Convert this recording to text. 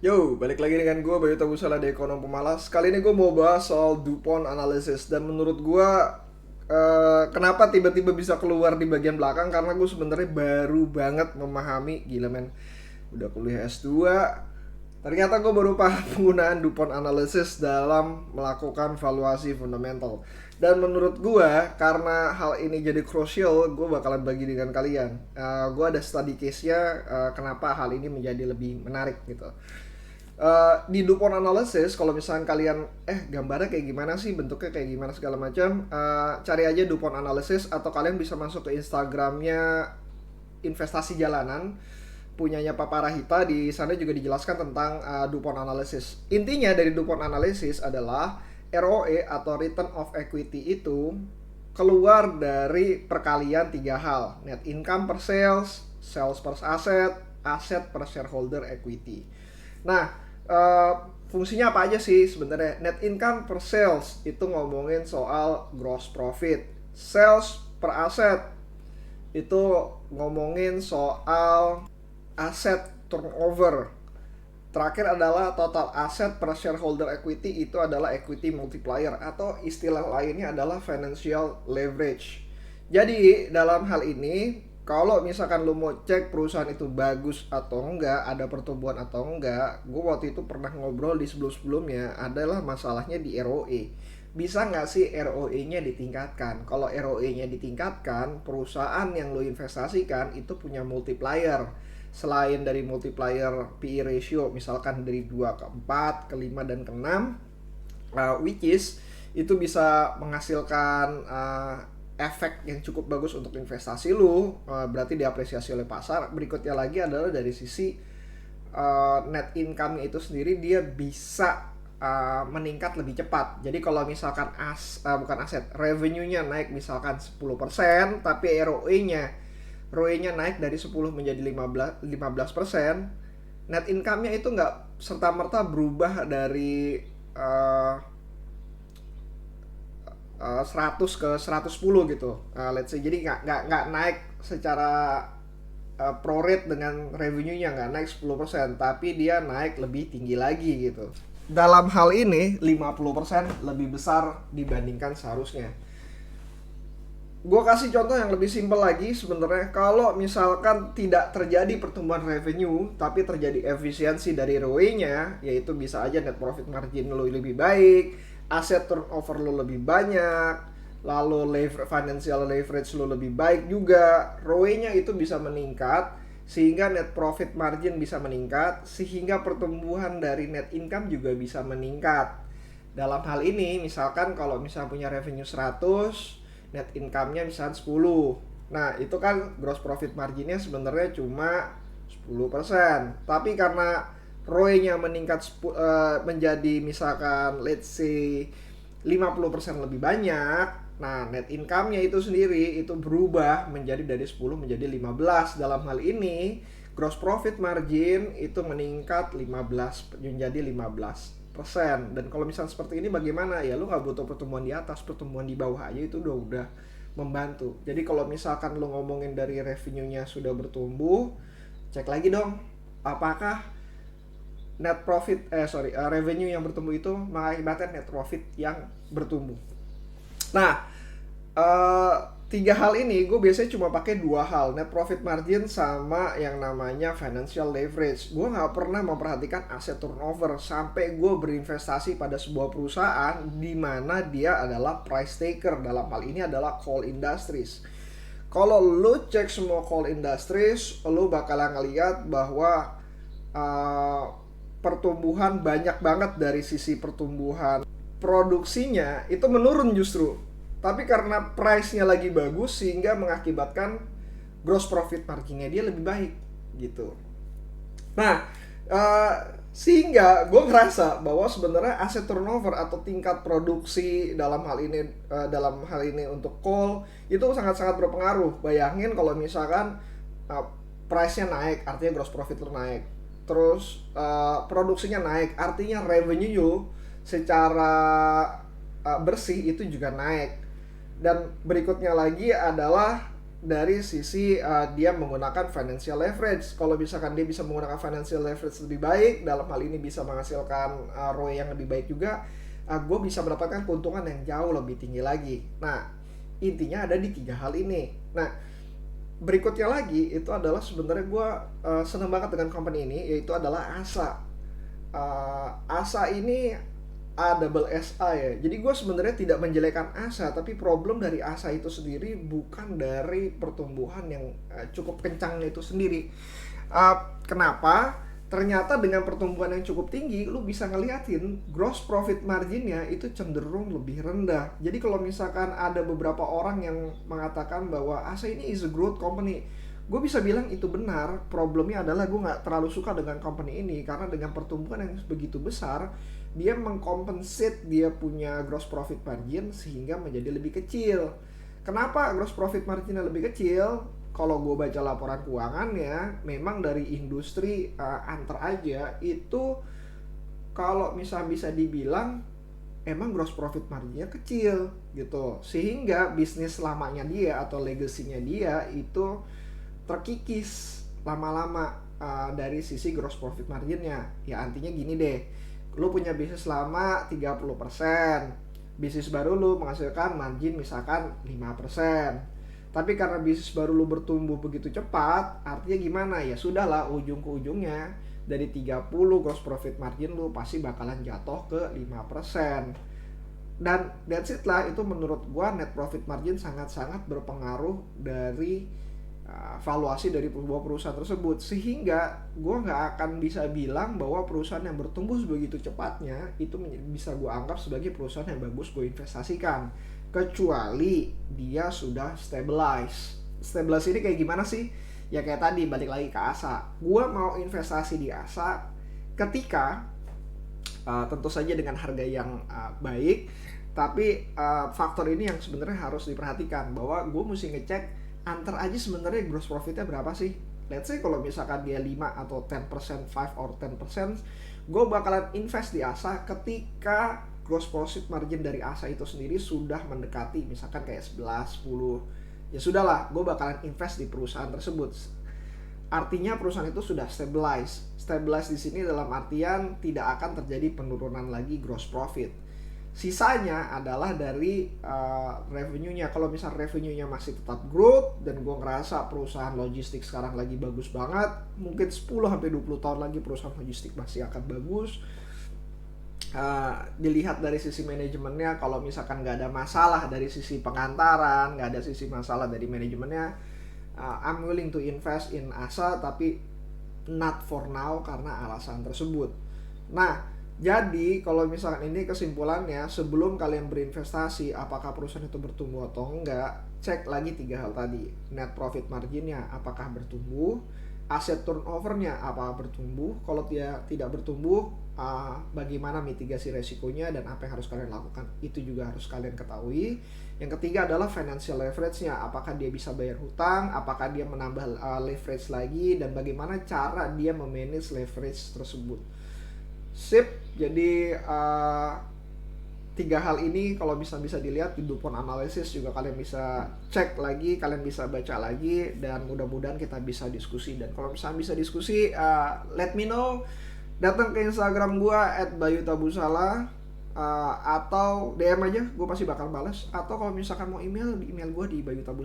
Yo, balik lagi dengan gue Bayu Tabusala di Ekonom Pemalas. Kali ini gue mau bahas soal DuPont Analysis. Dan menurut gue, kenapa tiba-tiba bisa keluar di bagian belakang? Karena gue sebenarnya baru banget memahami. Gila men, udah kuliah S2. Ternyata gue baru paham penggunaan DuPont Analysis dalam melakukan valuasi fundamental. Dan menurut gue, karena hal ini jadi crucial, gue bakalan bagi dengan kalian. Gue ada study case-nya, kenapa hal ini menjadi lebih menarik gitu. Di DuPont Analysis, kalau misalnya kalian gambarnya kayak gimana sih, bentuknya kayak gimana segala macam, cari aja DuPont Analysis, atau kalian bisa masuk ke Instagramnya Investasi Jalanan punyanya Papa Rahita. Di sana juga dijelaskan tentang DuPont Analysis. Intinya dari DuPont Analysis adalah ROE atau Return of Equity itu keluar dari perkalian tiga hal: net income per sales, sales per asset, aset per shareholder equity. Nah, fungsinya apa aja sih sebenarnya? Net income per sales itu ngomongin soal gross profit. Sales per aset itu ngomongin soal aset turnover. Terakhir adalah total aset per shareholder equity, itu adalah equity multiplier, atau istilah lainnya adalah financial leverage. Jadi dalam hal ini, kalau misalkan lo mau cek perusahaan itu bagus atau enggak, ada pertumbuhan atau enggak, gue waktu itu pernah ngobrol di sebelum-sebelumnya, adalah masalahnya di ROE. Bisa nggak sih ROE-nya ditingkatkan? Kalau ROE-nya ditingkatkan, perusahaan yang lo investasikan itu punya multiplier. Selain dari multiplier PE ratio, misalkan dari 2 ke 4, ke 5, dan ke 6, which is itu bisa menghasilkan efek yang cukup bagus untuk investasi lu, berarti diapresiasi oleh pasar. Berikutnya lagi adalah dari sisi net income itu sendiri, dia bisa meningkat lebih cepat. Jadi kalau misalkan bukan aset, revenue-nya naik misalkan 10%, tapi ROE-nya naik dari 10 menjadi 15%, net income-nya itu nggak serta-merta berubah dari 100 ke 110 gitu. Let's say, jadi nggak naik secara pro rate dengan revenue-nya, nggak naik 10%, tapi dia naik lebih tinggi lagi gitu. Dalam hal ini 50% lebih besar dibandingkan seharusnya. Gue kasih contoh yang lebih simpel lagi sebenarnya. Kalau misalkan tidak terjadi pertumbuhan revenue, tapi terjadi efisiensi dari ROE-nya, yaitu bisa aja net profit margin lo lebih baik, aset turnover lo lebih banyak, lalu financial leverage lo lebih baik juga, ROE-nya itu bisa meningkat, sehingga net profit margin bisa meningkat, sehingga pertumbuhan dari net income juga bisa meningkat. Dalam hal ini, misalkan kalau misalnya punya revenue 100, net income-nya misalnya 10. Nah, itu kan gross profit marginnya sebenarnya cuma 10%. Tapi karena ROE-nya meningkat menjadi misalkan let's say 50% lebih banyak, nah net income-nya itu sendiri itu berubah menjadi dari 10 menjadi 15. Dalam hal ini, gross profit margin itu meningkat 15 menjadi 15%. Dan kalau misalnya seperti ini, bagaimana ya, lu nggak butuh pertumbuhan di atas, pertumbuhan di bawah aja itu udah membantu. Jadi kalau misalkan lu ngomongin dari revenue-nya sudah bertumbuh, cek lagi dong apakah revenue yang bertumbuh itu mengakibatkan net profit yang bertumbuh. Nah, tiga hal ini gue biasanya cuma pakai dua hal: net profit margin sama yang namanya financial leverage. Gue nggak pernah memperhatikan asset turnover sampai gue berinvestasi pada sebuah perusahaan di mana dia adalah price taker. Dalam hal ini adalah coal industries. Kalau lo cek semua coal industries, lo bakalan ngeliat bahwa pertumbuhan banyak banget dari sisi pertumbuhan produksinya itu menurun justru. Tapi karena price-nya lagi bagus, sehingga mengakibatkan gross profit marginnya dia lebih baik gitu. Nah, sehingga gue ngerasa bahwa sebenarnya asset turnover atau tingkat produksi dalam hal ini untuk coal itu sangat-sangat berpengaruh. Bayangin kalau misalkan price-nya naik, artinya gross profit lo naik. Terus produksinya naik, artinya revenue secara bersih itu juga naik. Dan berikutnya lagi adalah dari sisi dia menggunakan financial leverage. Kalau misalkan dia bisa menggunakan financial leverage lebih baik, dalam hal ini bisa menghasilkan ROI yang lebih baik juga, gue bisa mendapatkan keuntungan yang jauh lebih tinggi lagi. Nah, intinya ada di tiga hal ini. Nah, berikutnya lagi itu adalah sebenarnya gue seneng banget dengan company ini, yaitu adalah ASA. ASA ini A double SA ya. Jadi gue sebenarnya tidak menjelekan ASA, tapi problem dari ASA itu sendiri bukan dari pertumbuhan yang cukup kencang itu sendiri. Kenapa? Ternyata dengan pertumbuhan yang cukup tinggi, lu bisa ngeliatin gross profit marginnya itu cenderung lebih rendah. Jadi kalau misalkan ada beberapa orang yang mengatakan bahwa ASA ini is a growth company, gue bisa bilang itu benar. Problemnya adalah gue nggak terlalu suka dengan company ini karena dengan pertumbuhan yang begitu besar, dia mengkompensate dia punya gross profit margin sehingga menjadi lebih kecil. Kenapa gross profit marginnya lebih kecil? Kalau gue baca laporan keuangannya, memang dari industri antar aja itu, kalau misalnya bisa dibilang emang gross profit marginnya kecil gitu, sehingga bisnis lamanya dia atau legasinya dia itu terkikis lama-lama dari sisi gross profit marginnya. Ya artinya gini deh, lu punya bisnis lama 30%, bisnis baru lu menghasilkan margin misalkan 5%. Tapi karena bisnis baru lu bertumbuh begitu cepat, artinya gimana? Ya sudahlah, ujung ke ujungnya dari 30 gross profit margin lu pasti bakalan jatuh ke 5%. Dan that's it lah, itu menurut gua net profit margin sangat-sangat berpengaruh dari valuasi dari sebuah perusahaan tersebut, sehingga gue nggak akan bisa bilang bahwa perusahaan yang bertumbuh begitu cepatnya itu bisa gue anggap sebagai perusahaan yang bagus gue investasikan, kecuali dia sudah stabilize. Stabilize ini kayak gimana sih? Ya kayak tadi, balik lagi ke ASA. Gue mau investasi di ASA ketika tentu saja dengan harga yang baik, tapi faktor ini yang sebenarnya harus diperhatikan, bahwa gue mesti ngecek antar aja sebenarnya gross profitnya berapa sih. Let's say kalau misalkan dia 5 atau 10%, 5 or 10%, gue bakalan invest di ASA ketika gross profit margin dari ASA itu sendiri sudah mendekati misalkan kayak 11, 10. Ya sudahlah, gue bakalan invest di perusahaan tersebut. Artinya perusahaan itu sudah stabilize. Stabilize di sini dalam artian tidak akan terjadi penurunan lagi gross profit. Sisanya adalah dari revenue-nya. Kalau misal revenue-nya masih tetap growth dan gue ngerasa perusahaan logistik sekarang lagi bagus banget, mungkin 10-20 tahun lagi perusahaan logistik masih akan bagus. Dilihat dari sisi manajemennya, kalau misalkan nggak ada masalah dari sisi pengantaran, nggak ada sisi masalah dari manajemennya, I'm willing to invest in ASA, tapi not for now karena alasan tersebut. Nah, jadi kalau misalkan ini kesimpulannya, sebelum kalian berinvestasi apakah perusahaan itu bertumbuh atau enggak, cek lagi 3 hal tadi. Net profit marginnya apakah bertumbuh, aset turnovernya apakah bertumbuh. Kalau dia tidak bertumbuh, bagaimana mitigasi resikonya dan apa yang harus kalian lakukan, itu juga harus kalian ketahui. Yang ketiga adalah financial leverage-nya, apakah dia bisa bayar hutang, apakah dia menambah leverage lagi, dan bagaimana cara dia memanage leverage tersebut. Sip, jadi 3 hal ini kalau bisa dilihat di DuPont Analysis, juga kalian bisa cek lagi, kalian bisa baca lagi, dan mudah-mudahan kita bisa diskusi. Dan kalau misalnya bisa diskusi, let me know, datang ke Instagram gua @bayutabusala, atau DM aja, gue pasti bakal balas. Atau kalau misalkan mau email, di email gue di bayutabusala